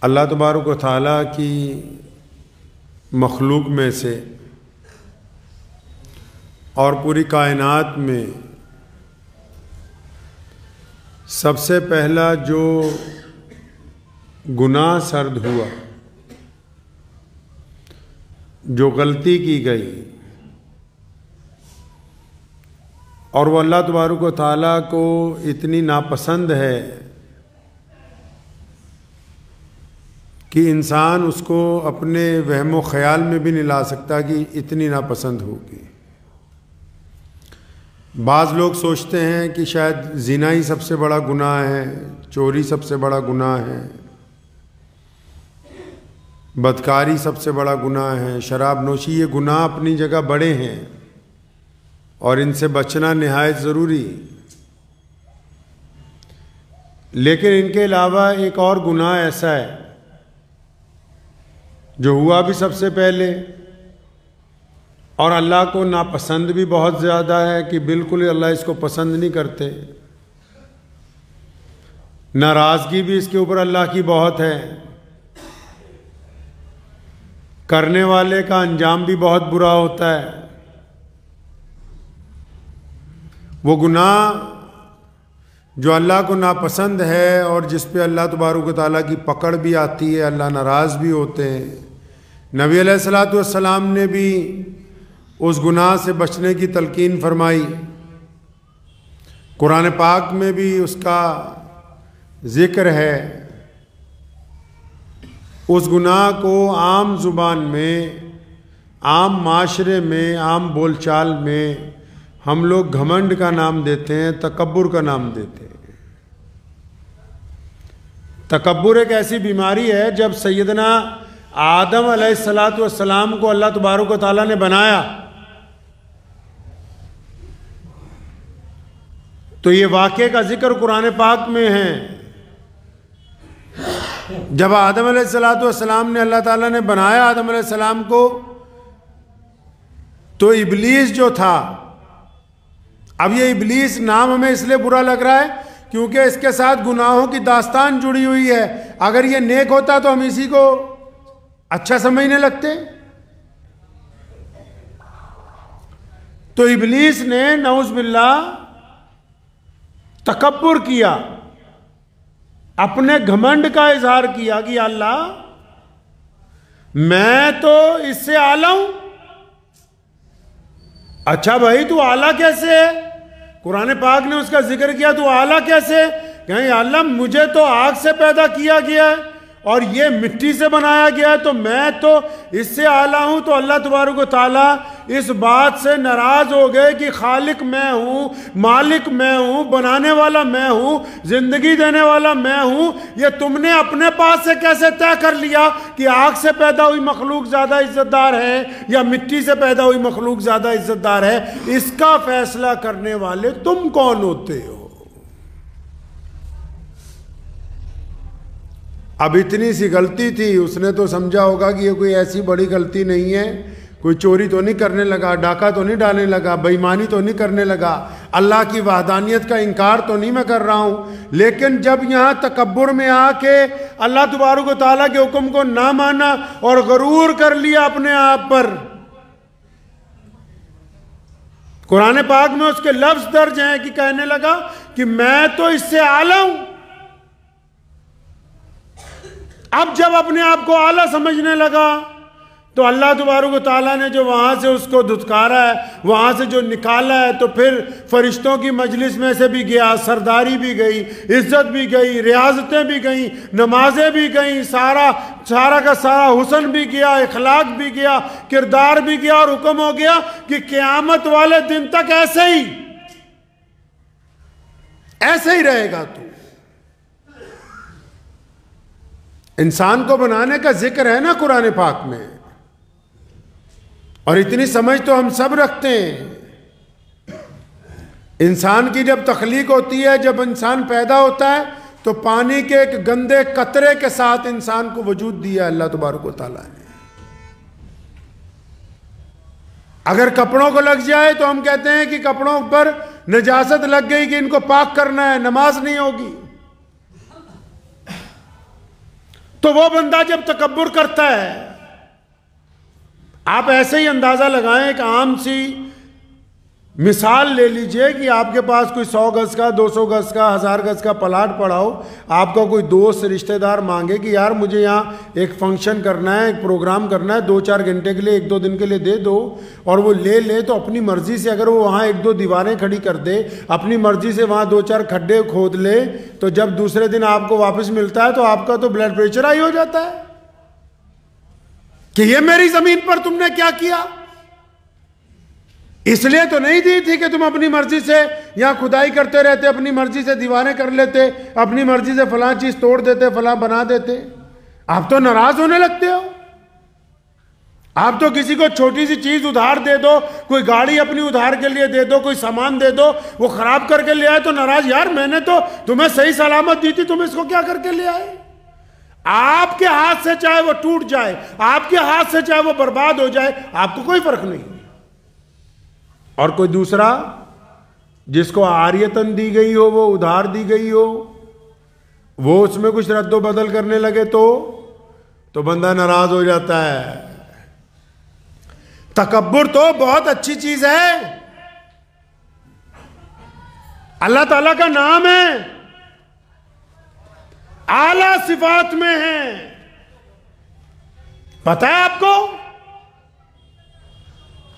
اللہ تبارک و تعالیٰ کی مخلوق میں سے اور پوری کائنات میں سب سے پہلا جو گناہ سرد ہوا، جو غلطی کی گئی، اور وہ اللہ تبارک و تعالیٰ کو اتنی ناپسند ہے کہ انسان اس کو اپنے وہم و خیال میں بھی نہیں لا سکتا کہ اتنی ناپسند ہوگی۔ بعض لوگ سوچتے ہیں کہ شاید زنا ہی سب سے بڑا گناہ ہے، چوری سب سے بڑا گناہ ہے، بدکاری سب سے بڑا گناہ ہے، شراب نوشی، یہ گناہ اپنی جگہ بڑے ہیں اور ان سے بچنا نہایت ضروری۔ لیکن ان کے علاوہ ایک اور گناہ ایسا ہے جو ہوا بھی سب سے پہلے اور اللہ کو ناپسند بھی بہت زیادہ ہے کہ بالکل اللہ اس کو پسند نہیں کرتے، ناراضگی بھی اس کے اوپر اللہ کی بہت ہے، کرنے والے کا انجام بھی بہت برا ہوتا ہے۔ وہ گناہ جو اللہ کو ناپسند ہے اور جس پہ اللہ تبارک و تعالیٰ کی پکڑ بھی آتی ہے، اللہ ناراض بھی ہوتے ہیں، نبی علیہ الصلوۃ والسلام نے بھی اس گناہ سے بچنے کی تلقین فرمائی، قرآن پاک میں بھی اس کا ذکر ہے۔ اس گناہ کو عام زبان میں، عام معاشرے میں، عام بول چال میں ہم لوگ گھمنڈ کا نام دیتے ہیں، تکبر کا نام دیتے ہیں۔ تکبر ایک ایسی بیماری ہے، جب سیدنا آدم علیہ السلام کو اللہ تبارک و تعالیٰ نے بنایا تو یہ واقعے کا ذکر قرآن پاک میں ہے۔ جب آدم علیہ السلام نے اللہ تعالیٰ نے بنایا آدم علیہ السلام کو، تو ابلیس جو تھا، اب یہ ابلیس نام ہمیں اس لیے برا لگ رہا ہے کیونکہ اس کے ساتھ گناہوں کی داستان جڑی ہوئی ہے۔ اگر یہ نیک ہوتا تو ہم اسی کو اچھا سمجھنے لگتے۔ تو ابلیس نے نعوذ باللہ تکبر کیا، اپنے گھمنڈ کا اظہار کیا کہ اللہ میں تو اس سے اعلیٰ ہوں۔ اچھا بھائی تو اعلیٰ کیسے ہے؟ قرآن پاک نے اس کا ذکر کیا، تو اعلیٰ کیسے؟ کہیں اللہ مجھے تو آگ سے پیدا کیا گیا ہے اور یہ مٹی سے بنایا گیا ہے، تو میں تو اس سے اعلیٰ ہوں۔ تو اللہ تبارک و تعالیٰ اس بات سے ناراض ہو گئے کہ خالق میں ہوں، مالک میں ہوں، بنانے والا میں ہوں، زندگی دینے والا میں ہوں، یہ تم نے اپنے پاس سے کیسے طے کر لیا کہ آگ سے پیدا ہوئی مخلوق زیادہ عزت دار ہے یا مٹی سے پیدا ہوئی مخلوق زیادہ عزت دار ہے؟ اس کا فیصلہ کرنے والے تم کون ہوتے ہو؟ اب اتنی سی غلطی تھی، اس نے تو سمجھا ہوگا کہ یہ کوئی ایسی بڑی غلطی نہیں ہے، کوئی چوری تو نہیں کرنے لگا، ڈاکہ تو نہیں ڈالنے لگا، بے ایمانی تو نہیں کرنے لگا، اللہ کی وحدانیت کا انکار تو نہیں میں کر رہا ہوں۔ لیکن جب یہاں تکبر میں آ کے اللہ تبارک و تعالیٰ کے حکم کو نہ مانا اور غرور کر لیا اپنے آپ پر، قرآن پاک میں اس کے لفظ درج ہیں کہ کہنے لگا کہ میں تو اس سے اعلیٰ ہوں۔ اب جب اپنے آپ کو اعلیٰ سمجھنے لگا تو اللہ تبارک و تعالیٰ نے جو وہاں سے اس کو دھتکارا ہے، وہاں سے جو نکالا ہے، تو پھر فرشتوں کی مجلس میں سے بھی گیا، سرداری بھی گئی، عزت بھی گئی، ریاضتیں بھی گئیں، نمازیں بھی گئیں، سارا کا سارا حسن بھی گیا، اخلاق بھی گیا، کردار بھی گیا، اور حکم ہو گیا کہ قیامت والے دن تک ایسے ہی رہے گا تو۔ انسان کو بنانے کا ذکر ہے نا قرآن پاک میں، اور اتنی سمجھ تو ہم سب رکھتے ہیں۔ انسان کی جب تخلیق ہوتی ہے، جب انسان پیدا ہوتا ہے، تو پانی کے ایک گندے قطرے کے ساتھ انسان کو وجود دیا اللہ تبارک و تعالیٰ نے۔ اگر کپڑوں کو لگ جائے تو ہم کہتے ہیں کہ کپڑوں پر نجاست لگ گئی کہ ان کو پاک کرنا ہے، نماز نہیں ہوگی۔ تو وہ بندہ جب تکبر کرتا ہے، آپ ایسے ہی اندازہ لگائیں، ایک عام سی مثال لے لیجئے کہ آپ کے پاس کوئی 100 گز کا، 200 گز کا، 1000 گز کا پلاٹ پڑا ہو، آپ کا کوئی دوست رشتہ دار مانگے کہ یار مجھے یہاں ایک فنکشن کرنا ہے، ایک پروگرام کرنا ہے، 2-4 گھنٹے کے لیے، 1-2 دن کے لیے دے دو، اور وہ لے تو اپنی مرضی سے اگر وہ وہاں 1-2 دیواریں کھڑی کر دے، اپنی مرضی سے وہاں 2-4 کھڈے کھود لے، تو جب دوسرے دن آپ کو واپس ملتا ہے تو آپ کا تو بلڈ پریشر ہائی ہو جاتا ہے کہ یہ میری زمین پر تم نے کیا کیا؟ اس لیے تو نہیں دی تھی کہ تم اپنی مرضی سے یہاں کھدائی کرتے رہتے، اپنی مرضی سے دیواریں کر لیتے، اپنی مرضی سے فلاں چیز توڑ دیتے، فلاں بنا دیتے۔ آپ تو ناراض ہونے لگتے ہو۔ آپ تو کسی کو چھوٹی سی چیز ادھار دے دو، کوئی گاڑی اپنی ادھار کے لیے دے دو، کوئی سامان دے دو، وہ خراب کر کے لے آئے تو ناراض، یار میں نے تو تمہیں صحیح سلامت دی تھی، تم اس کو کیا کر کے لے آئے؟ آپ کے ہاتھ سے چاہے وہ ٹوٹ جائے، آپ کے ہاتھ سے چاہے وہ برباد ہو جائے، آپ کو کوئی فرق نہیں۔ اور کوئی دوسرا جس کو عاریتاً دی گئی ہو، وہ ادھار دی گئی ہو، وہ اس میں کچھ رد و بدل کرنے لگے تو بندہ ناراض ہو جاتا ہے۔ تکبر تو بہت اچھی چیز ہے، اللہ تعالیٰ کا نام ہے، اعلیٰ صفات میں ہے۔ پتہ ہے آپ کو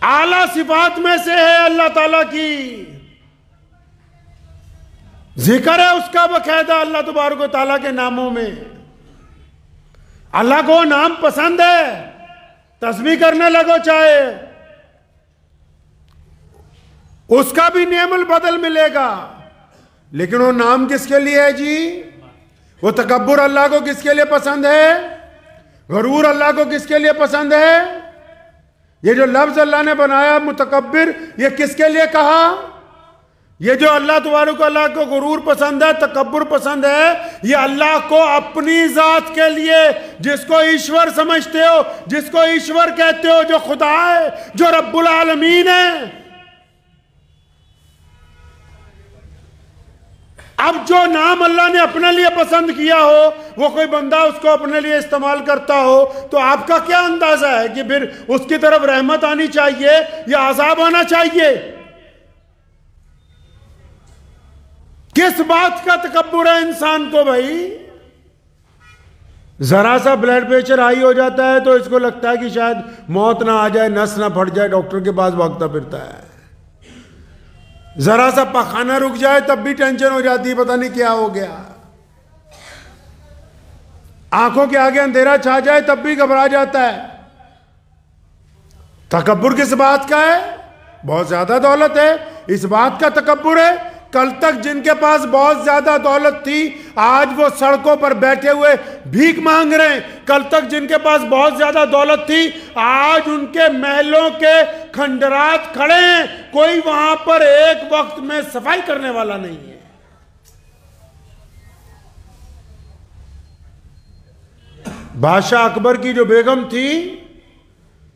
اعلیٰ صفات میں سے ہے اللہ تعالیٰ کی، ذکر ہے اس کا باقاعدہ اللہ تبارک و تعالیٰ کے ناموں میں۔ اللہ کو نام پسند ہے، تسبیح کرنے لگو چاہے، اس کا بھی نعم البدل ملے گا۔ لیکن وہ نام کس کے لیے ہے جی؟ وہ تکبر اللہ کو کس کے لیے پسند ہے؟ غرور اللہ کو کس کے لیے پسند ہے؟ یہ جو لفظ اللہ نے بنایا متکبر، یہ کس کے لیے کہا؟ یہ جو اللہ تبارک اللہ کو غرور پسند ہے، تکبر پسند ہے، یہ اللہ کو اپنی ذات کے لیے، جس کو ایشور سمجھتے ہو، جس کو ایشور کہتے ہو، جو خدا ہے، جو رب العالمین ہے۔ اب جو نام اللہ نے اپنے لیے پسند کیا ہو، وہ کوئی بندہ اس کو اپنے لیے استعمال کرتا ہو، تو آپ کا کیا اندازہ ہے کہ پھر اس کی طرف رحمت آنی چاہیے یا عذاب آنا چاہیے؟ کس بات کا تکبر ہے انسان کو بھائی؟ ذرا سا بلڈ پریشر ہائی ہو جاتا ہے تو اس کو لگتا ہے کہ شاید موت نہ آ جائے، نس نہ پھٹ جائے، ڈاکٹر کے پاس بھاگتا پھرتا ہے۔ ذرا سا پخانہ رک جائے تب بھی ٹینشن ہو جاتی ہے، پتہ نہیں کیا ہو گیا۔ آنکھوں کے آگے اندھیرا چھا جائے تب بھی گھبرا جاتا ہے۔ تکبر کس بات کا ہے؟ بہت زیادہ دولت ہے، اس بات کا تکبر ہے۔ کل تک جن کے پاس بہت زیادہ دولت تھی، آج وہ سڑکوں پر بیٹھے ہوئے بھیک مانگ رہے ہیں۔ کل تک جن کے پاس بہت زیادہ دولت تھی، آج ان کے محلوں کے کھنڈرات کھڑے ہیں، کوئی وہاں پر ایک وقت میں صفائی کرنے والا نہیں ہے۔ بادشاہ اکبر کی جو بیگم تھی،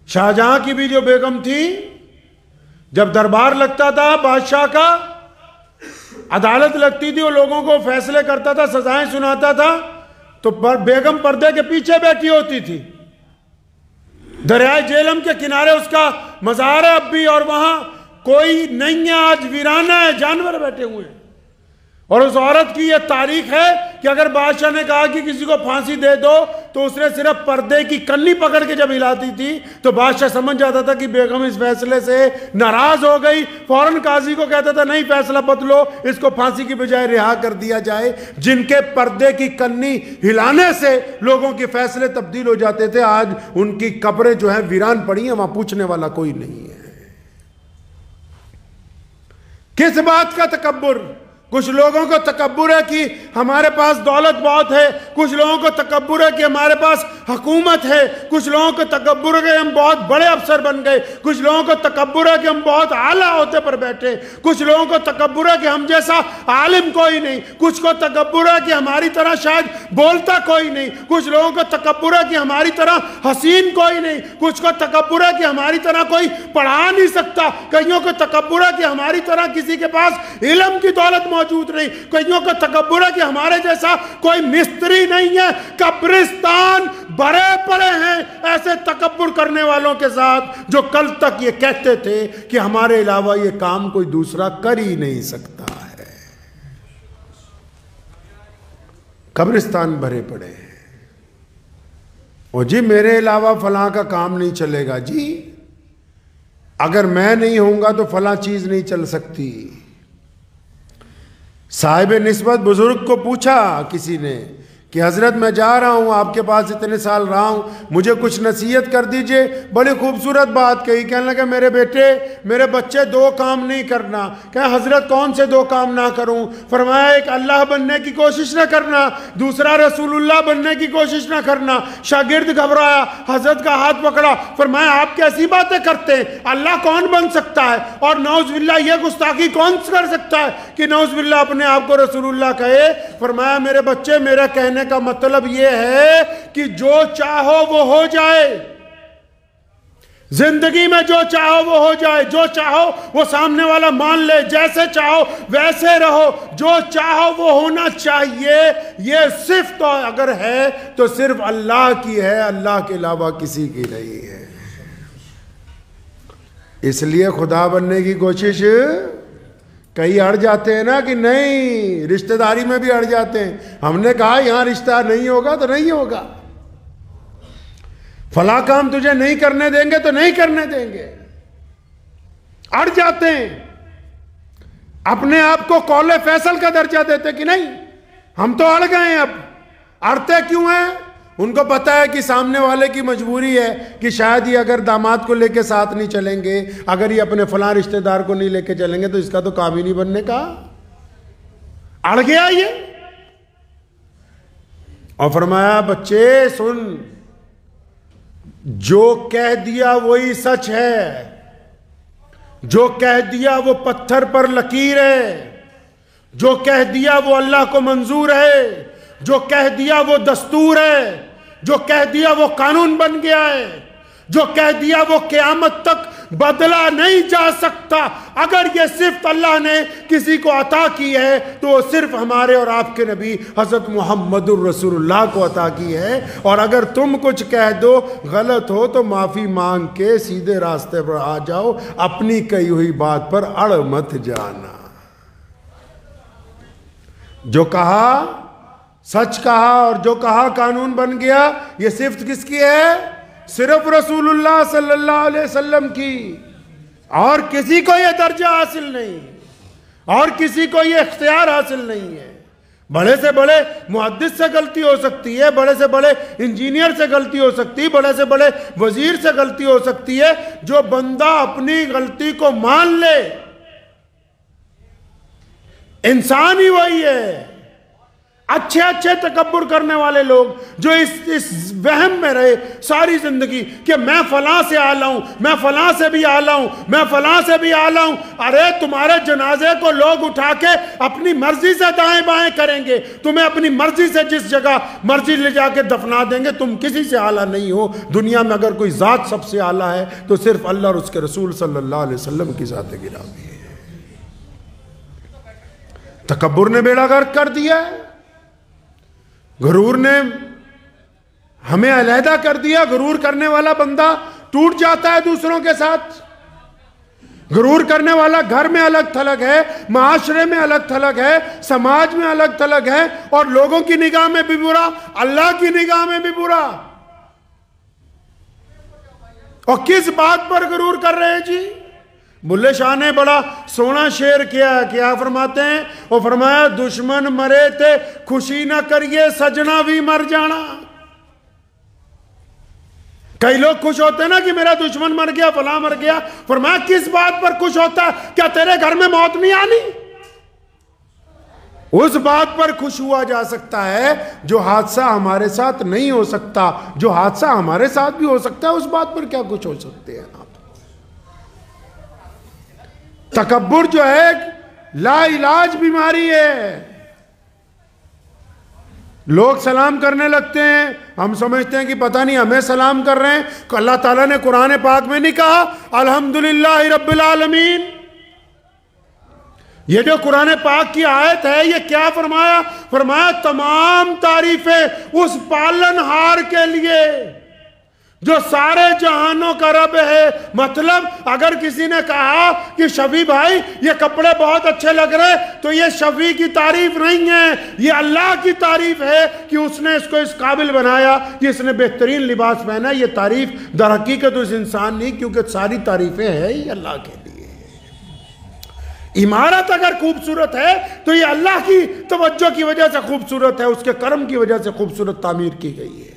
شاہجہاں کی بھی جو بیگم تھی، جب دربار لگتا تھا بادشاہ کا، عدالت لگتی تھی، وہ لوگوں کو فیصلے کرتا تھا، سزائیں سناتا تھا، تو بیگم پردے کے پیچھے بیٹھی ہوتی تھی۔ دریائے جہلم کے کنارے اس کا مزار ہے اب بھی، اور وہاں کوئی نہیں ہے، آج ویرانہ ہے، جانور بیٹھے ہوئے ہیں۔ اور اس عورت کی یہ تاریخ ہے کہ اگر بادشاہ نے کہا کہ کسی کو پھانسی دے دو تو اس نے صرف پردے کی کنی پکڑ کے جب ہلاتی تھی تو بادشاہ سمجھ جاتا تھا کہ بیگم اس فیصلے سے ناراض ہو گئی، فوراً قاضی کو کہتا تھا نہیں فیصلہ بدلو، اس کو پھانسی کی بجائے رہا کر دیا جائے۔ جن کے پردے کی کنی ہلانے سے لوگوں کے فیصلے تبدیل ہو جاتے تھے، آج ان کی قبریں جو ہیں ویران پڑی ہیں، وہاں پوچھنے والا کوئی نہیں ہے۔ کس بات کا تکبر؟ کچھ لوگوں کو تکبر ہے کہ ہمارے پاس دولت بہت ہے، کچھ لوگوں کو تکبر ہے کہ ہمارے پاس حکومت ہے، کچھ لوگوں کو تکبر ہے کہ ہم بہت بڑے افسر بن گئے، کچھ لوگوں کو تکبر ہے کہ ہم بہت اعلیٰ عہدے پر بیٹھے، کچھ لوگوں کو تکبر ہے کہ ہم جیسا عالم کوئی نہیں، کچھ کو تکبر ہے کہ ہماری طرح شاید بولتا کوئی نہیں، کچھ لوگوں کو تکبر ہے کہ ہماری طرح حسین کوئی نہیں، کچھ کو تکبر ہے کہ ہماری طرح کوئی پڑھا نہیں سکتا، کئیوں کو تکبر ہے کہ ہماری طرح کسی کے پاس علم کی دولت موجود موجود نہیں. کئیوں کا تکبر ہے کہ ہمارے جیسا کوئی مستری نہیں ہے. قبرستان بھرے پڑے ہیں ایسے تکبر کرنے والوں کے ساتھ جو کل تک یہ کہتے تھے کہ ہمارے علاوہ یہ کام کوئی دوسرا کر ہی نہیں سکتا ہے. قبرستان بھرے پڑے ہیں. او جی میرے علاوہ فلاں کا کام نہیں چلے گا. جی اگر میں نہیں ہوں گا تو فلاں چیز نہیں چل سکتی. صاحب نسبت بزرگ کو پوچھا کسی نے کہ حضرت میں جا رہا ہوں آپ کے پاس اتنے سال رہا ہوں مجھے کچھ نصیحت کر دیجئے. بڑی خوبصورت بات کہی. کہنے لگا میرے بیٹے میرے بچے 2 کام نہیں کرنا. کہ حضرت کون سے 2 کام نہ کروں؟ فرمایا ایک اللہ بننے کی کوشش نہ کرنا, دوسرا رسول اللہ بننے کی کوشش نہ کرنا. شاگرد گھبرایا, حضرت کا ہاتھ پکڑا, فرمایا آپ کیسی باتیں کرتے ہیں؟ اللہ کون بن سکتا ہے؟ اور نعوذ باللہ یہ گستاخی کون کر سکتا ہے کہ نعوذ باللہ اپنے آپ کو رسول اللہ کہے؟ فرمایا میرے بچے میرا کہنے کا مطلب یہ ہے کہ جو چاہو وہ ہو جائے. زندگی میں جو چاہو وہ ہو جائے. جو چاہو وہ سامنے والا مان لے. جیسے چاہو ویسے رہو. جو چاہو وہ ہونا چاہیے. یہ صرف تو اگر ہے تو صرف اللہ کی ہے, اللہ کے علاوہ کسی کی نہیں ہے. اس لیے خدا بننے کی کوشش کئی اڑ جاتے ہیں نا کہ نہیں, رشتہ داری میں بھی اڑ جاتے ہیں. ہم نے کہا یہاں رشتہ نہیں ہوگا تو نہیں ہوگا, فلاں کام تجھے نہیں کرنے دیں گے تو نہیں کرنے دیں گے. اڑ جاتے ہیں. اپنے آپ کو قول فیصل کا درجہ دیتے کہ نہیں ہم تو اڑ گئے ہیں. اب اڑتے کیوں ہیں؟ ان کو پتا ہے کہ سامنے والے کی مجبوری ہے کہ شاید یہ اگر داماد کو لے کے ساتھ نہیں چلیں گے, اگر یہ اپنے فلاں رشتہ دار کو نہیں لے کے چلیں گے تو اس کا تو کام ہی نہیں بننے کا. اڑ گیا یہ. اور فرمایا بچے سن, جو کہہ دیا وہی سچ ہے, جو کہہ دیا وہ پتھر پر لکیر ہے, جو کہہ دیا وہ اللہ کو منظور ہے, جو کہہ دیا وہ دستور ہے, جو کہہ دیا وہ قانون بن گیا ہے, جو کہہ دیا وہ قیامت تک بدلا نہیں جا سکتا. اگر یہ صرف اللہ نے کسی کو عطا کی ہے تو وہ صرف ہمارے اور آپ کے نبی حضرت محمد الرسول اللہ کو عطا کی ہے. اور اگر تم کچھ کہہ دو غلط ہو تو معافی مانگ کے سیدھے راستے پر آ جاؤ, اپنی کہی ہوئی بات پر اڑ مت جانا. جو کہا سچ کہا اور جو کہا قانون بن گیا. یہ صفت کس کی ہے؟ صرف رسول اللہ صلی اللہ علیہ وسلم کی. اور کسی کو یہ درجہ حاصل نہیں, اور کسی کو یہ اختیار حاصل نہیں ہے. بڑے سے بڑے محدث سے غلطی ہو سکتی ہے, بڑے سے بڑے انجینئر سے غلطی ہو سکتی ہے, بڑے سے بڑے وزیر سے غلطی ہو سکتی ہے. جو بندہ اپنی غلطی کو مان لے, انسان ہی وہی ہے. اچھے اچھے تکبر کرنے والے لوگ جو اس وہم میں رہے ساری زندگی کہ میں فلاں سے اعلیٰ ہوں, میں فلاں سے بھی اعلیٰ ہوں, میں فلاں سے بھی اعلیٰ ہوں. ارے تمہارے جنازے کو لوگ اٹھا کے اپنی مرضی سے دائیں بائیں کریں گے, تمہیں اپنی مرضی سے جس جگہ مرضی لے جا کے دفنا دیں گے. تم کسی سے اعلیٰ نہیں ہو. دنیا میں اگر کوئی ذات سب سے اعلیٰ ہے تو صرف اللہ اور اس کے رسول صلی اللہ علیہ وسلم کی ذات گرامی ہے. تکبر نے بیڑا غرق کر دیا ہے. غرور نے ہمیں علیحدہ کر دیا. غرور کرنے والا بندہ ٹوٹ جاتا ہے دوسروں کے ساتھ. غرور کرنے والا گھر میں الگ تھلگ ہے, معاشرے میں الگ تھلگ ہے, سماج میں الگ تھلگ ہے, اور لوگوں کی نگاہ میں بھی برا, اللہ کی نگاہ میں بھی برا. اور کس بات پر غرور کر رہے ہیں جی؟ بلے شاہ نے بڑا سونا شعر کیا فرماتے ہیں؟ وہ فرمایا دشمن مرے تھے خوشی نہ کریے سجنا بھی مر جانا. کئی لوگ خوش ہوتے ہیں نا کہ میرا دشمن مر گیا, فلاں مر گیا. فرمایا کس بات پر خوش ہوتا ہے؟ کیا تیرے گھر میں موت نہیں آنی؟ اس بات پر خوش ہوا جا سکتا ہے جو حادثہ ہمارے ساتھ نہیں ہو سکتا. جو حادثہ ہمارے ساتھ بھی ہو سکتا ہے اس بات پر کیا خوش ہو سکتے ہیں آپ؟ تکبر جو ہے لا علاج بیماری ہے. لوگ سلام کرنے لگتے ہیں, ہم سمجھتے ہیں کہ پتہ نہیں ہمیں سلام کر رہے ہیں. اللہ تعالیٰ نے قرآن پاک میں نہیں کہا الحمدللہ رب العالمین؟ یہ جو قرآن پاک کی آیت ہے یہ کیا فرمایا؟ فرمایا تمام تعریفیں اس پالنہار کے لیے جو سارے جہانوں کا رب ہے۔ مطلب اگر کسی نے کہا کہ شفیع بھائی یہ کپڑے بہت اچھے لگ رہے، تو یہ شفیع کی تعریف نہیں ہے، یہ اللہ کی تعریف ہے کہ اس نے اس کو اس قابل بنایا کہ اس نے بہترین لباس پہنا۔ یہ تعریف در حقیقت اس انسان نہیں، کیونکہ ساری تعریفیں ہیں ہی اللہ کے لیے۔ عمارت اگر خوبصورت ہے تو یہ اللہ کی توجہ کی وجہ سے خوبصورت ہے، اس کے کرم کی وجہ سے خوبصورت تعمیر کی گئی ہے۔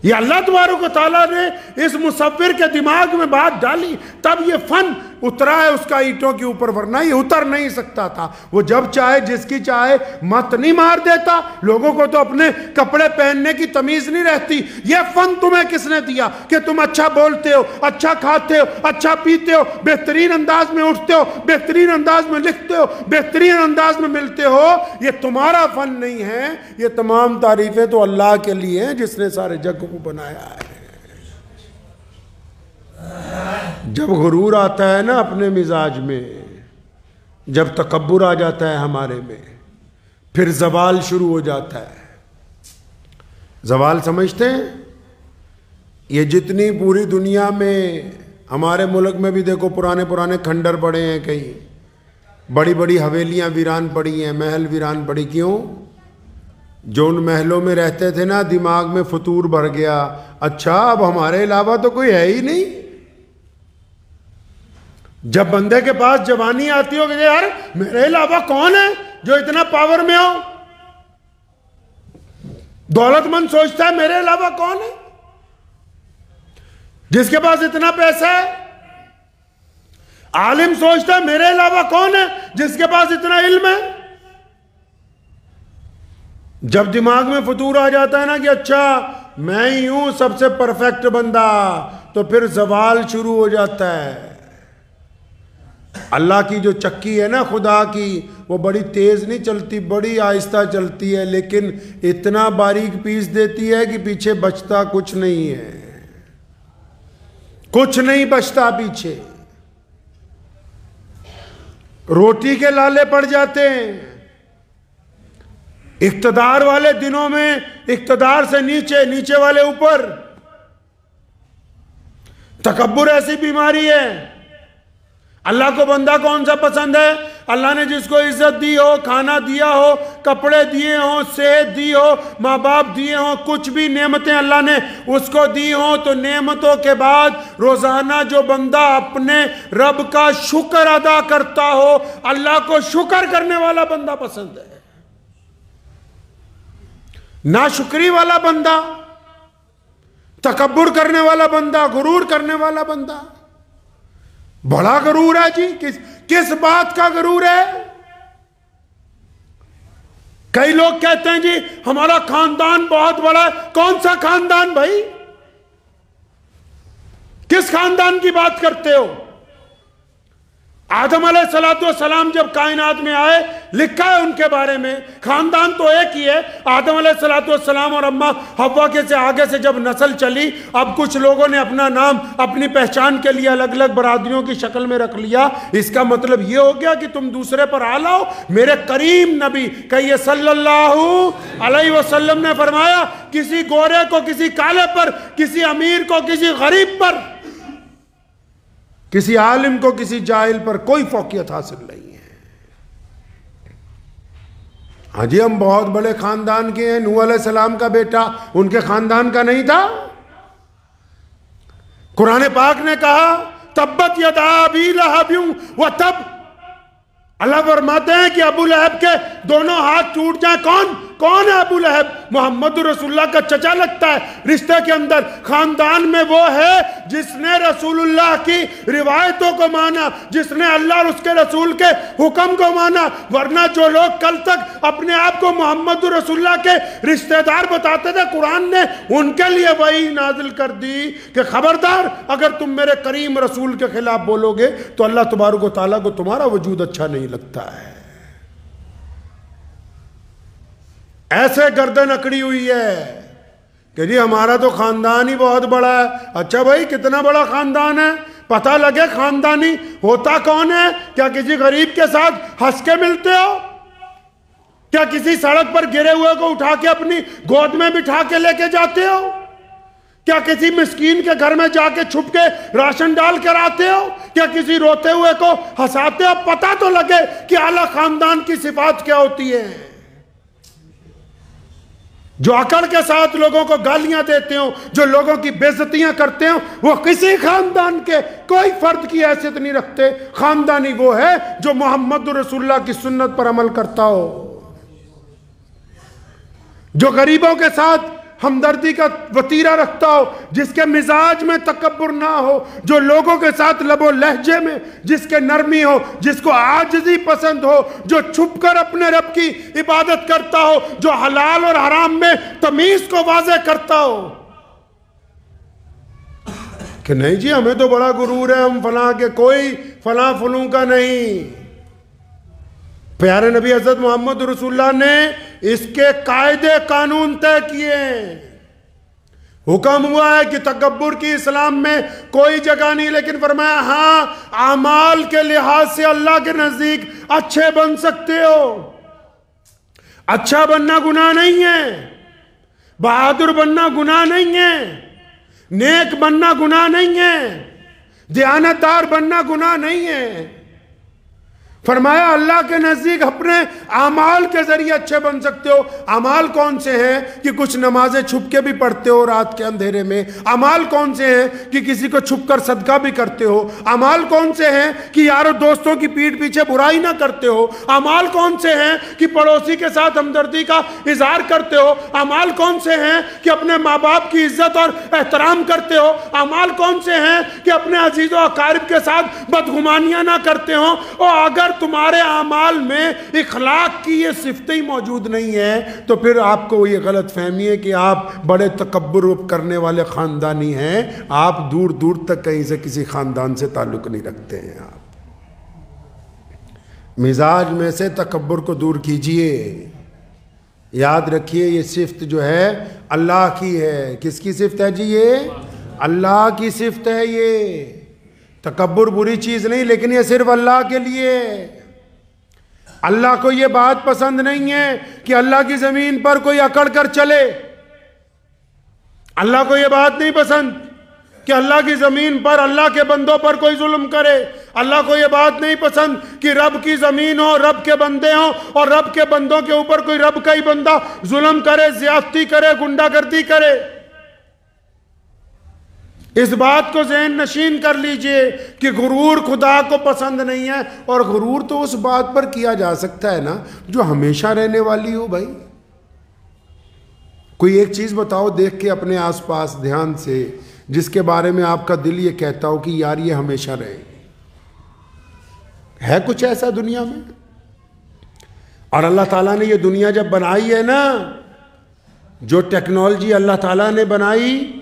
یہ اللہ تبارک و تعالیٰ نے اس مصور کے دماغ میں بات ڈالی، تب یہ فن اترا ہے اس کا اینٹوں کے اوپر، ورنہ یہ اتر نہیں سکتا تھا۔ وہ جب چاہے جس کی چاہے مت نہیں مار دیتا۔ لوگوں کو تو اپنے کپڑے پہننے کی تمیز نہیں رہتی۔ یہ فن تمہیں کس نے دیا کہ تم اچھا بولتے ہو، اچھا کھاتے ہو، اچھا پیتے ہو، بہترین انداز میں اٹھتے ہو، بہترین انداز میں لکھتے ہو، بہترین انداز میں ملتے ہو؟ یہ تمہارا فن نہیں ہے، یہ تمام تعریفیں تو اللہ کے لیے ہیں جس نے سارے جگ کو بنایا ہے۔ جب غرور آتا ہے نا اپنے مزاج میں، جب تکبر آ جاتا ہے ہمارے میں، پھر زوال شروع ہو جاتا ہے۔ زوال سمجھتے ہیں؟ یہ جتنی پوری دنیا میں، ہمارے ملک میں بھی دیکھو پرانے کھنڈر پڑے ہیں، کہیں بڑی بڑی حویلیاں ویران پڑی ہیں، محل ویران پڑی۔ کیوں؟ جو ان محلوں میں رہتے تھے نا، دماغ میں فتور بھر گیا، اچھا اب ہمارے علاوہ تو کوئی ہے ہی نہیں۔ جب بندے کے پاس جوانی آتی ہو کہ یار میرے علاوہ کون ہے جو اتنا پاور میں ہو؟ دولت مند سوچتا ہے میرے علاوہ کون ہے جس کے پاس اتنا پیسہ ہے؟ عالم سوچتا ہے میرے علاوہ کون ہے جس کے پاس اتنا علم ہے؟ جب دماغ میں فتور آ جاتا ہے نا کہ اچھا میں ہی ہوں سب سے پرفیکٹ بندہ، تو پھر زوال شروع ہو جاتا ہے۔ اللہ کی جو چکی ہے نا خدا کی، وہ بڑی تیز نہیں چلتی، بڑی آہستہ چلتی ہے، لیکن اتنا باریک پیس دیتی ہے کہ پیچھے بچتا کچھ نہیں ہے، کچھ نہیں بچتا پیچھے۔ روٹی کے لالے پڑ جاتے ہیں۔ اقتدار والے دنوں میں اقتدار سے نیچے، نیچے والے اوپر۔ تکبر ایسی بیماری ہے۔ اللہ کو بندہ کون سا پسند ہے؟ اللہ نے جس کو عزت دی ہو، کھانا دیا ہو، کپڑے دیے ہوں، صحت دی ہو، ماں باپ دیے ہوں، کچھ بھی نعمتیں اللہ نے اس کو دی ہوں، تو نعمتوں کے بعد روزانہ جو بندہ اپنے رب کا شکر ادا کرتا ہو، اللہ کو شکر کرنے والا بندہ پسند ہے۔ ناشکری والا بندہ، تکبر کرنے والا بندہ، غرور کرنے والا بندہ، بڑا غرور ہے جی، کس بات کا غرور ہے؟ کئی لوگ کہتے ہیں جی ہمارا خاندان بہت بڑا ہے۔ کون سا خاندان بھائی؟ کس خاندان کی بات کرتے ہو؟ آدم علیہ السلام جب کائنات میں آئے، لکھا ہے ان کے بارے میں، خاندان تو ایک ہی ہے۔ آدم علیہ السلام اور اماں حوا کے سے آگے سے جب نسل چلی، اب کچھ لوگوں نے اپنا نام اپنی پہچان کے لیے الگ الگ برادریوں کی شکل میں رکھ لیا۔ اس کا مطلب یہ ہو گیا کہ تم دوسرے پر آلہ ہو۔ میرے کریم نبی کہیے صلی اللہ علیہ وسلم نے فرمایا، کسی گورے کو کسی کالے پر، کسی امیر کو کسی غریب پر، کسی عالم کو کسی جاہل پر کوئی فوقیت حاصل نہیں ہے۔ ہاں جی ہم بہت بڑے خاندان کے ہیں، نوح علیہ السلام کا بیٹا ان کے خاندان کا نہیں تھا؟ قرآن پاک نے کہا تبت یدا ابی لہب وتب۔ اللہ فرماتے ہیں کہ ابو لہب کے دونوں ہاتھ ٹوٹ جائیں۔ کون ہے ابو لہب؟ محمد رسول اللہ کا چچا لگتا ہے رشتے کے اندر۔ خاندان میں وہ ہے جس نے رسول اللہ کی روایتوں کو مانا، جس نے اللہ اور اس کے رسول کے حکم کو مانا۔ ورنہ جو لوگ کل تک اپنے آپ کو محمد رسول اللہ کے رشتہ دار بتاتے تھے، قرآن نے ان کے لیے وحی نازل کر دی کہ خبردار اگر تم میرے کریم رسول کے خلاف بولو گے تو اللہ تبارک و تعالیٰ کو تمہارا وجود اچھا نہیں لگتا ہے۔ ایسے گردن اکڑی ہوئی ہے کہ جی ہمارا تو خاندان ہی بہت بڑا ہے۔ اچھا بھائی کتنا بڑا خاندان ہے؟ پتہ لگے خاندانی ہوتا کون ہے؟ کیا کسی غریب کے ساتھ ہنس کے ملتے ہو؟ کیا کسی سڑک پر گرے ہوئے کو اٹھا کے اپنی گود میں بٹھا کے لے کے جاتے ہو؟ کیا کسی مسکین کے گھر میں جا کے چھپ کے راشن ڈال کر آتے ہو؟ کیا کسی روتے ہوئے کو ہنساتے ہو؟ پتہ تو لگے کہ اعلیٰ خاندان کی صفات کیا ہوتی ہے۔ جو اکڑ کے ساتھ لوگوں کو گالیاں دیتے ہو، جو لوگوں کی بے عزتیاں کرتے ہو، وہ کسی خاندان کے کوئی فرد کی حیثیت نہیں رکھتے۔ خاندانی وہ ہے جو محمد رسول اللہ کی سنت پر عمل کرتا ہو، جو غریبوں کے ساتھ ہمدردی کا وتیرہ رکھتا ہو، جس کے مزاج میں تکبر نہ ہو، جو لوگوں کے ساتھ لب و لہجے میں جس کے نرمی ہو، جس کو عاجزی پسند ہو، جو چھپ کر اپنے رب کی عبادت کرتا ہو، جو حلال اور حرام میں تمیز کو واضح کرتا ہو۔ کہ نہیں جی ہمیں تو بڑا غرور ہے، ہم فلاں کے، کوئی فلاں فلوں کا نہیں۔ پیارے نبی حضرت محمد رسول اللہ نے اس کے قاعدے قانون طے کیے ہیں۔ حکم ہوا ہے کہ تکبر کی اسلام میں کوئی جگہ نہیں، لیکن فرمایا ہاں اعمال کے لحاظ سے اللہ کے نزدیک اچھے بن سکتے ہو۔ اچھا بننا گناہ نہیں ہے، بہادر بننا گناہ نہیں ہے، نیک بننا گناہ نہیں ہے، دیانتدار بننا گناہ نہیں ہے۔ فرمایا اللہ کے نزدیک اپنے اعمال کے ذریعے اچھے بن سکتے ہو۔ اعمال کون سے ہیں کہ کچھ نمازیں چھپ کے بھی پڑھتے ہو رات کے اندھیرے میں؟ اعمال کون سے ہیں کہ کسی کو چھپ کر صدقہ بھی کرتے ہو؟ اعمال کون سے ہیں کہ یارو دوستوں کی پیٹھ پیچھے برائی نہ کرتے ہو؟ اعمال کون سے ہیں کہ پڑوسی کے ساتھ ہمدردی کا اظہار کرتے ہو؟ اعمال کون سے ہیں کہ اپنے ماں باپ کی عزت اور احترام کرتے ہو؟ اعمال کون سے ہیں کہ اپنے عزیز و اقارب کے ساتھ بدگمانیاں نہ کرتے ہو؟ اور اگر تمہارے اعمال میں اخلاق کی یہ صفتیں موجود نہیں ہیں تو پھر آپ کو یہ غلط فہمی ہے کہ آپ بڑے تکبر کرنے والے خاندانی ہیں۔ آپ دور دور تک کہیں سے کسی خاندان سے تعلق نہیں رکھتے ہیں۔ آپ مزاج میں سے تکبر کو دور کیجئے۔ یاد رکھیے یہ صفت جو ہے اللہ کی ہے۔ کس کی صفت ہے جی؟ یہ اللہ کی صفت ہے۔ یہ تکبر بری چیز نہیں، لیکن یہ صرف اللہ کے لیے۔ اللہ کو یہ بات پسند نہیں ہے کہ اللہ کی زمین پر کوئی اکڑ کر چلے۔ اللہ کو یہ بات نہیں پسند کہ اللہ کی زمین پر اللہ کے بندوں پر کوئی ظلم کرے۔ اللہ کو یہ بات نہیں پسند کہ رب کی زمین ہو، رب کے بندے ہوں اور رب کے بندوں کے اوپر کوئی رب کا ہی بندہ ظلم کرے، زیادتی کرے، گنڈا گردی کرے۔ اس بات کو ذہن نشین کر لیجئے کہ غرور خدا کو پسند نہیں ہے، اور غرور تو اس بات پر کیا جا سکتا ہے نا جو ہمیشہ رہنے والی ہو۔ بھائی کوئی ایک چیز بتاؤ دیکھ کے اپنے آس پاس دھیان سے، جس کے بارے میں آپ کا دل یہ کہتا ہو کہ یار یہ ہمیشہ رہے۔ ہے کچھ ایسا دنیا میں؟ اور اللہ تعالیٰ نے یہ دنیا جب بنائی ہے نا، جو ٹیکنالوجی اللہ تعالیٰ نے بنائی،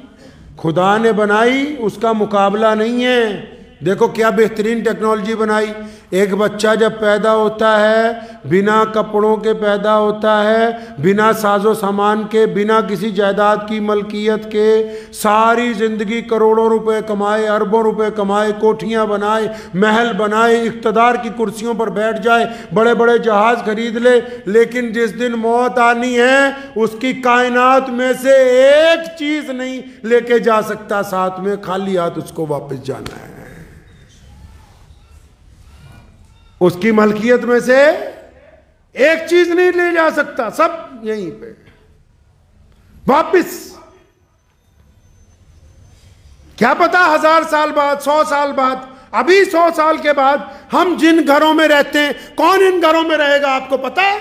خدا نے بنائی، اس کا مقابلہ نہیں ہے۔ دیکھو کیا بہترین ٹیکنالوجی بنائی۔ ایک بچہ جب پیدا ہوتا ہے بنا کپڑوں کے پیدا ہوتا ہے، بنا ساز و سامان کے، بنا کسی جائیداد کی ملکیت کے، ساری زندگی کروڑوں روپے کمائے، اربوں روپے کمائے، کوٹھیاں بنائے، محل بنائے، اقتدار کی کرسیوں پر بیٹھ جائے، بڑے بڑے جہاز خرید لے، لیکن جس دن موت آنی ہے اس کی کائنات میں سے ایک چیز نہیں لے کے جا سکتا ساتھ میں، خالی ہاتھ اس کو واپس جانا ہے۔ اس کی ملکیت میں سے ایک چیز نہیں لے جا سکتا، سب یہیں پہ واپس۔ کیا پتا 1000 سال بعد، 100 سال بعد، ابھی 100 سال کے بعد ہم جن گھروں میں رہتے ہیں کون ان گھروں میں رہے گا؟ آپ کو پتا ہے؟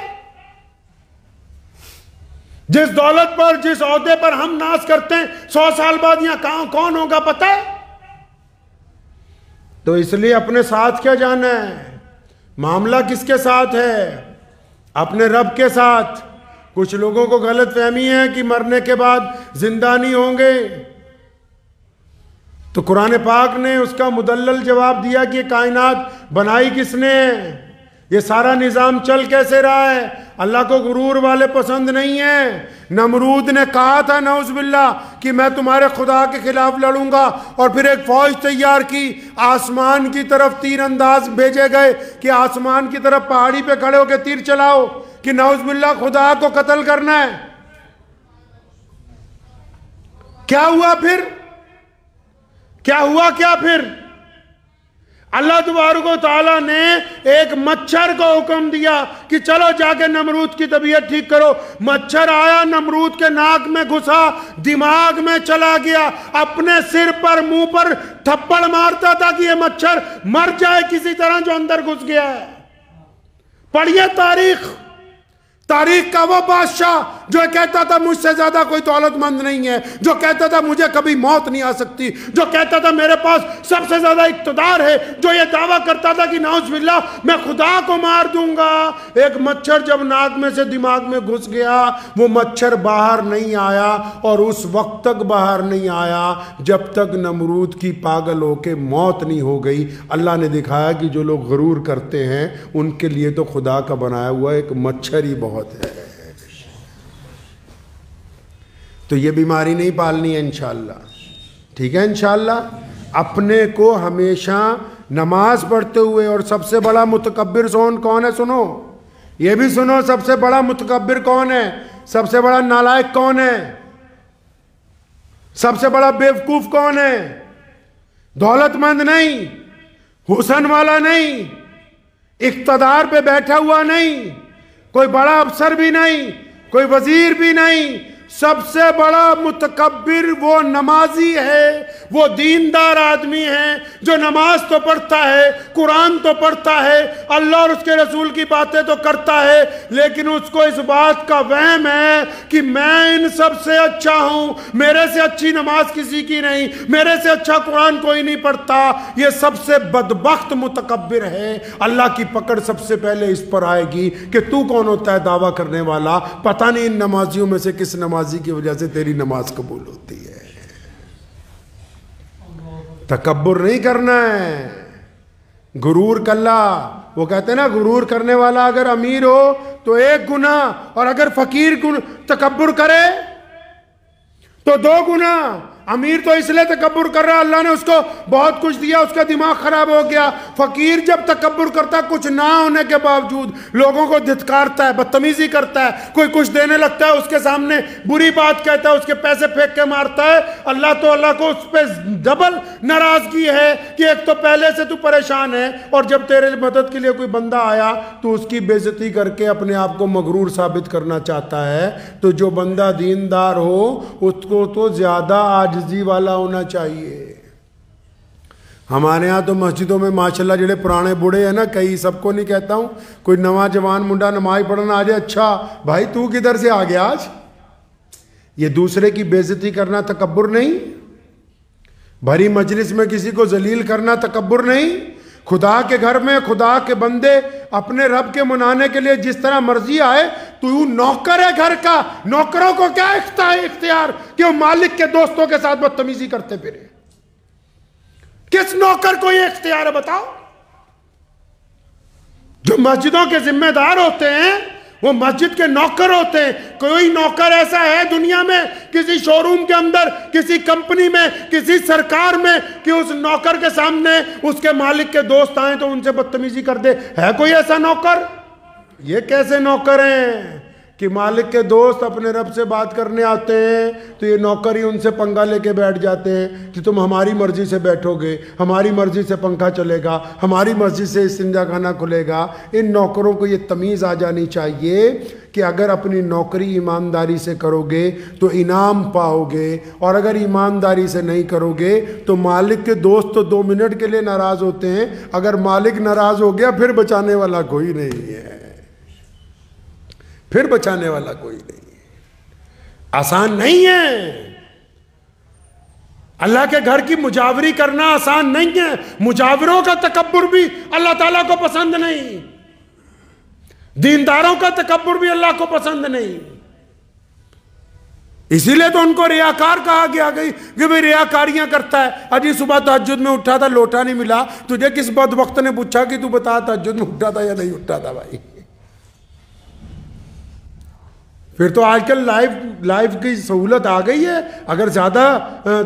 جس دولت پر، جس عہدے پر ہم ناز کرتے ہیں 100 سال بعد یہاں کون ہوگا پتا ہے؟ تو اس لیے اپنے ساتھ کیا جانا ہے؟ معاملہ کس کے ساتھ ہے؟ اپنے رب کے ساتھ۔ کچھ لوگوں کو غلط فہمی ہے کہ مرنے کے بعد زندہ نہیں ہوں گے، تو قرآن پاک نے اس کا مدلل جواب دیا کہ یہ کائنات بنائی کس نے ہے؟ یہ سارا نظام چل کیسے رہا ہے؟ اللہ کو غرور والے پسند نہیں ہیں۔ نمرود نے کہا تھا نعوذ باللہ کہ میں تمہارے خدا کے خلاف لڑوں گا، اور پھر ایک فوج تیار کی، آسمان کی طرف تیر انداز بھیجے گئے کہ آسمان کی طرف پہاڑی پہ کھڑے ہو کے تیر چلاؤ کہ نعوذ باللہ خدا کو قتل کرنا ہے۔ کیا ہوا پھر؟ کیا ہوا پھر؟ اللہ تبارک و تعالیٰ نے ایک مچھر کو حکم دیا کہ چلو جا کے نمرود کی طبیعت ٹھیک کرو۔ مچھر آیا، نمرود کے ناک میں گھسا، دماغ میں چلا گیا، اپنے سر پر منہ پر تھپڑ مارتا تھا کہ یہ مچھر مر جائے کسی طرح جو اندر گھس گیا ہے۔ پڑھیے تاریخ کا وہ بادشاہ جو کہتا تھا مجھ سے زیادہ کوئی دولت مند نہیں ہے، جو کہتا تھا مجھے کبھی موت نہیں آ سکتی، جو کہتا تھا میرے پاس سب سے زیادہ اقتدار ہے، جو یہ دعویٰ کرتا تھا کہ نعوذ باللہ میں خدا کو مار دوں گا۔ ایک مچھر جب ناک میں سے دماغ میں گھس گیا، وہ مچھر باہر نہیں آیا، اور اس وقت تک باہر نہیں آیا جب تک نمرود کی پاگل ہو کے موت نہیں ہو گئی۔ اللہ نے دکھایا کہ جو لوگ غرور کرتے ہیں ان کے لیے تو خدا کا بنایا ہوا ایک مچھر ہی بہت ہے۔ تو یہ بیماری نہیں پالنی ہے انشاءاللہ، ٹھیک ہے انشاءاللہ۔ اپنے کو ہمیشہ نماز پڑھتے ہوئے، اور سب سے بڑا متکبر کون ہے؟ سنو، یہ بھی سنو، سب سے بڑا متکبر کون ہے؟ سب سے بڑا نالائق کون ہے؟ سب سے بڑا بیوقوف کون ہے؟ دولت مند نہیں، حسن والا نہیں، اقتدار پہ بیٹھا ہوا نہیں، کوئی بڑا افسر بھی نہیں، کوئی وزیر بھی نہیں۔ سب سے بڑا متکبر وہ نمازی ہے، وہ دیندار آدمی ہے جو نماز تو پڑھتا ہے، قرآن تو پڑھتا ہے، اللہ اور اس کے رسول کی باتیں تو کرتا ہے، لیکن اس کو اس بات کا وہم ہے کہ میں ان سب سے اچھا ہوں، میرے سے اچھی نماز کسی کی نہیں، میرے سے اچھا قرآن کوئی نہیں پڑھتا۔ یہ سب سے بدبخت متکبر ہے۔ اللہ کی پکڑ سب سے پہلے اس پر آئے گی کہ تو کون ہوتا ہے دعویٰ کرنے والا؟ پتہ نہیں ان نمازیوں میں سے کس نمازی کی وجہ سے تیری نماز قبول ہوتی ہے۔ تکبر نہیں کرنا ہے، غرور کلا۔ وہ کہتے ہیں نا، غرور کرنے والا اگر امیر ہو تو ایک گناہ، اور اگر فقیر تکبر کرے تو 2 گناہ۔ امیر تو اس لیے تکبر کر رہا اللہ نے اس کو بہت کچھ دیا، اس کا دماغ خراب ہو گیا۔ فقیر جب تکبر کرتا کچھ نہ ہونے کے باوجود لوگوں کو دھتکارتا ہے، بدتمیزی کرتا ہے، کوئی کچھ دینے لگتا ہے اس کے سامنے بری بات کہتا ہے، اس کے پیسے پھینک کے مارتا ہے، اللہ کو اس پہ ڈبل ناراضگی ہے کہ ایک تو پہلے سے تو پریشان ہے، اور جب تیرے مدد کے لیے کوئی بندہ آیا تو اس کی بے عزتی کر کے اپنے آپ کو مغرور ثابت کرنا چاہتا ہے۔ تو جو بندہ دیندار ہو اس کو تو زیادہ عاجزی والا ہونا چاہیے۔ ہمارے ہاں تو مسجدوں میں ماشاءاللہ جڑے پرانے بوڑھے ہیں نا، کئی سب کو نہیں کہتا ہوں، کوئی نواں جوان منڈا نماز پڑھنا آ جائے، اچھا بھائی تو کدھر سے آ گیا آج؟ یہ دوسرے کی بے عزتی کرنا تکبر نہیں؟ بھری مجلس میں کسی کو ذلیل کرنا تکبر نہیں؟ خدا کے گھر میں خدا کے بندے اپنے رب کے منانے کے لیے جس طرح مرضی آئے، تو نوکر ہے گھر کا، نوکروں کو کیا اختیار کہ وہ مالک کے دوستوں کے ساتھ بدتمیزی کرتے پھرے؟ کس نوکر کو یہ اختیار ہے بتاؤ؟ جو مسجدوں کے ذمہ دار ہوتے ہیں وہ مسجد کے نوکر ہوتے ہیں۔ کوئی نوکر ایسا ہے دنیا میں کسی شو روم کے اندر، کسی کمپنی میں، کسی سرکار میں کہ اس نوکر کے سامنے اس کے مالک کے دوست آئیں تو ان سے بدتمیزی کر دے؟ ہے کوئی ایسا نوکر؟ یہ کیسے نوکر ہیں کہ مالک کے دوست اپنے رب سے بات کرنے آتے ہیں تو یہ نوکر ہی ان سے پنگا لے کے بیٹھ جاتے ہیں کہ تم ہماری مرضی سے بیٹھو گے، ہماری مرضی سے پنکھا چلے گا، ہماری مرضی سے استنجا خانہ کھلے گا۔ ان نوکروں کو یہ تمیز آ جانی چاہیے کہ اگر اپنی نوکری ایمانداری سے کرو گے تو انعام پاؤ گے، اور اگر ایمانداری سے نہیں کرو گے تو مالک کے دوست تو 2 منٹ کے لیے ناراض ہوتے ہیں، اگر مالک ناراض ہو گیا پھر بچانے والا کوئی نہیں ہے، پھر بچانے والا کوئی نہیں ہے۔ آسان نہیں ہے، اللہ کے گھر کی مجاوری کرنا آسان نہیں ہے۔ مجاوروں کا تکبر بھی اللہ تعالیٰ کو پسند نہیں، دینداروں کا تکبر بھی اللہ کو پسند نہیں۔ اسی لیے تو ان کو ریاکار کہا گیا گئی کہ بھئی ریاکاریاں کرتا ہے. اجی صبح تہجد میں اٹھا تھا لوٹا نہیں ملا, تجھے کس بدبخت نے پوچھا کہ تو بتا تہجد میں اٹھا تھا یا نہیں اٹھا تھا بھائی. پھر تو آج کل لائف کی سہولت آ گئی ہے. اگر زیادہ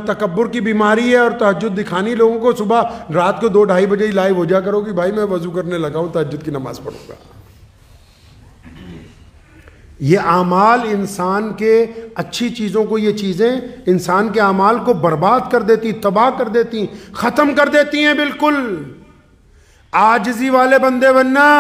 تکبر کی بیماری ہے اور تہجد دکھانی لوگوں کو, صبح رات کو 2-2:30 بجے ہی لائیو ہو جا کرو کہ بھائی میں وضو کرنے لگا ہوں, تہجد کی نماز پڑھوں گا. یہ اعمال انسان کے اچھی چیزوں کو, یہ چیزیں انسان کے اعمال کو برباد کر دیتی, تباہ کر دیتی, ختم کر دیتی ہیں بالکل. عاجزی والے بندے بننا.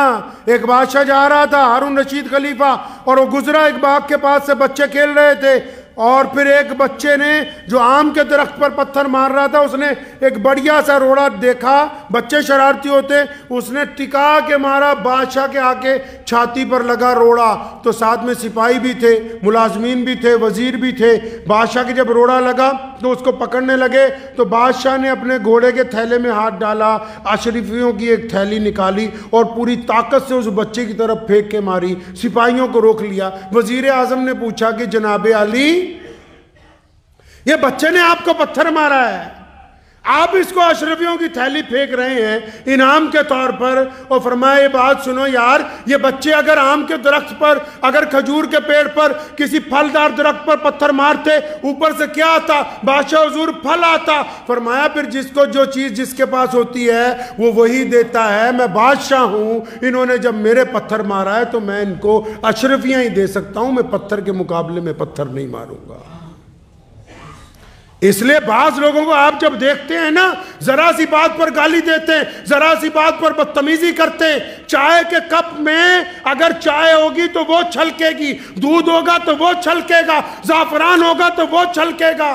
ایک بادشاہ جا رہا تھا, ہارون رشید خلیفہ, اور وہ گزرا ایک باغ کے پاس سے, بچے کھیل رہے تھے, اور پھر ایک بچے نے جو آم کے درخت پر پتھر مار رہا تھا, اس نے ایک بڑھیا سا روڑا دیکھا. بچے شرارتی ہوتے, اس نے ٹکا کے مارا, بادشاہ کے آ کے چھاتی پر لگا روڑا. تو ساتھ میں سپاہی بھی تھے, ملازمین بھی تھے, وزیر بھی تھے. بادشاہ کے جب روڑا لگا تو اس کو پکڑنے لگے, تو بادشاہ نے اپنے گھوڑے کے تھیلے میں ہاتھ ڈالا, اشرفیوں کی ایک تھیلی نکالی اور پوری طاقت سے اس بچے کی طرف پھینک کے ماری. سپاہیوں کو روک لیا. وزیر اعظم نے پوچھا کہ جناب علی, یہ بچے نے آپ کو پتھر مارا ہے, آپ اس کو اشرفیوں کی تھیلی پھینک رہے ہیں انعام کے طور پر. اور فرمایا یہ بات سنو یار, یہ بچے اگر آم کے درخت پر, اگر کھجور کے پیڑ پر, کسی پھلدار درخت پر پتھر مارتے, اوپر سے کیا آتا؟ بادشاہ حضور پھل آتا. فرمایا پھر جس کو جو چیز جس کے پاس ہوتی ہے وہ وہی دیتا ہے. میں بادشاہ ہوں, انہوں نے جب میرے پتھر مارا ہے تو میں ان کو اشرفیاں ہی دے سکتا ہوں, میں پتھر کے مقابلے میں پتھر نہیں ماروں گا. اس لیے بعض لوگوں کو آپ جب دیکھتے ہیں نا, ذرا سی بات پر گالی دیتے ہیں, ذرا سی بات پر بدتمیزی کرتے ہیں. چائے کے کپ میں اگر چائے ہوگی تو وہ چھلکے گی, دودھ ہوگا تو وہ چھلکے گا, زعفران ہوگا تو وہ چھلکے گا.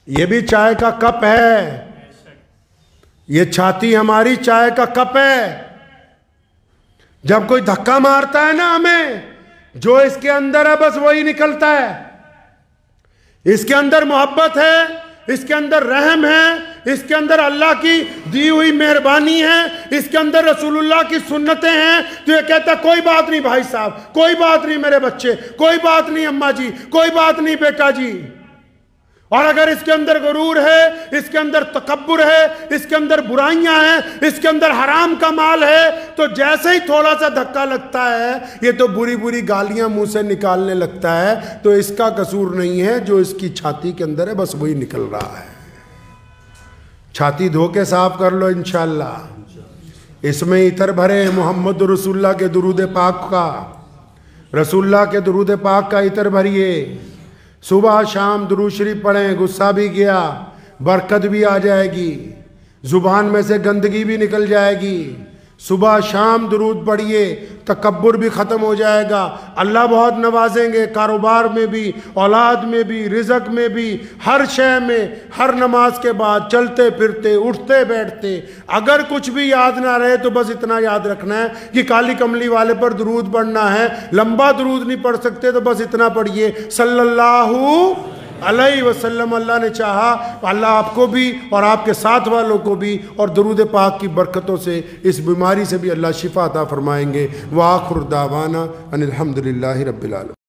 یہ بھی چائے کا کپ ہے, یہ چھاتی ہماری چائے کا کپ ہے. جب کوئی دھکا مارتا ہے نا ہمیں, جو اس کے اندر ہے بس وہی نکلتا ہے. اس کے اندر محبت ہے, اس کے اندر رحم ہے, اس کے اندر اللہ کی دی ہوئی مہربانی ہے, اس کے اندر رسول اللہ کی سنتیں ہیں. تو یہ کہتا ہے کوئی بات نہیں بھائی صاحب, کوئی بات نہیں میرے بچے, کوئی بات نہیں اماں جی, کوئی بات نہیں بیٹا جی. اور اگر اس کے اندر غرور ہے, اس کے اندر تکبر ہے, اس کے اندر برائیاں ہیں, اس کے اندر حرام کا مال ہے, تو جیسے ہی تھوڑا سا دھکا لگتا ہے یہ تو بری بری گالیاں منہ سے نکالنے لگتا ہے. تو اس کا قصور نہیں ہے, جو اس کی چھاتی کے اندر ہے بس وہی نکل رہا ہے. چھاتی دھو کے صاف کر لو انشاءاللہ. اس میں عطر بھرے محمد رسول اللہ کے درود پاک کا, رسول اللہ کے درود پاک کا عطر بھریے. صبح شام درود شریف پڑھیں, غصہ بھی گیا, برکت بھی آ جائے گی, زبان میں سے گندگی بھی نکل جائے گی. صبح شام درود پڑھیے, تکبر بھی ختم ہو جائے گا. اللہ بہت نوازیں گے, کاروبار میں بھی, اولاد میں بھی, رزق میں بھی, ہر شے میں. ہر نماز کے بعد چلتے پھرتے, اٹھتے بیٹھتے, اگر کچھ بھی یاد نہ رہے تو بس اتنا یاد رکھنا ہے کہ کالی کملی والے پر درود پڑھنا ہے. لمبا درود نہیں پڑھ سکتے تو بس اتنا پڑھیے, صلی اللہ علیہ وسلم. اللہ نے چاہا اللہ آپ کو بھی اور آپ کے ساتھ والوں کو بھی اور درود پاک کی برکتوں سے اس بیماری سے بھی اللہ شفا عطا فرمائیں گے. وآخر دعوانا ان الحمدللہ رب العالمین.